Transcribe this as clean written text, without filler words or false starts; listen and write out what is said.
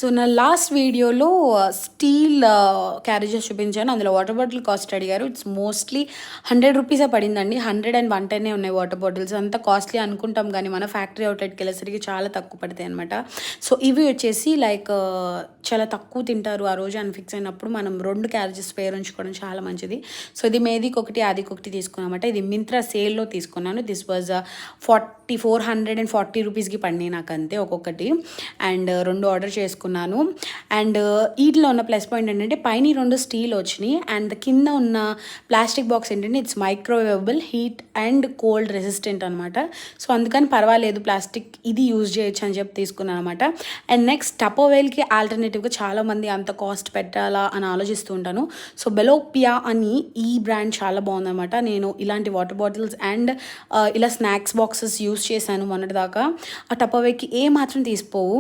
So నా last వీడియోలో steel carriages చూపించాను. అందులో వాటర్ బాటిల్ కాస్ట్ అడిగారు. ఇట్స్ మోస్ట్లీ 100 రూపీసే పడిందండి. 100 అండ్ 110 ఉన్నాయి వాటర్ బాటిల్స్. అంత కాస్ట్లీ అనుకుంటాం కానీ మన ఫ్యాక్టరీ అవుట్లెట్కి వెళ్ళేసరికి చాలా తక్కువ పడతాయి అనమాట. సో ఇవి వచ్చేసి లైక్ చాలా తక్కువ తింటారు ఆ రోజు అని ఫిక్స్ అయినప్పుడు మనం 2 క్యారేజెస్ స్పేర్ ఉంచుకోవడం చాలా మంచిది. సో ఇది మేదికి ఒకటి ఆదికి ఒకటి తీసుకున్నామట. ఇది మింత్రా సేల్లో తీసుకున్నాను. దిస్ వాజ్ 440 రూపీస్కి పడినాయి నాకు అంతే ఒక్కొక్కటి. అండ్ 2 ఆర్డర్ చేసుకున్నాను. అండ్ వీటిలో ఉన్న ప్లస్ పాయింట్ ఏంటంటే పైన 2 స్టీల్ వచ్చినాయి అండ్ కింద ఉన్న ప్లాస్టిక్ బాక్స్ ఏంటంటే it's microwavable, heat and cold resistant అనమాట. సో అందుకని పర్వాలేదు, ప్లాస్టిక్ ఇది యూజ్ చేయొచ్చు అని చెప్పి తీసుకున్నాను అనమాట. అండ్ నెక్స్ట్ టపోవేల్కి ఆల్టర్నేటివ్గా చాలామంది అంత కాస్ట్ పెట్టాలా అని ఆలోచిస్తూ ఉంటాను. సో బెలోపియా అని ఈ బ్రాండ్ చాలా బాగుందన్నమాట. నేను ఇలాంటి వాటర్ బాటిల్స్ అండ్ ఇలా స్నాక్స్ బాక్సెస్ యూజ్ చేశాను మొన్నటిదాకా. ఆ టపోవేకి ఏ మాత్రం తీసిపోవు.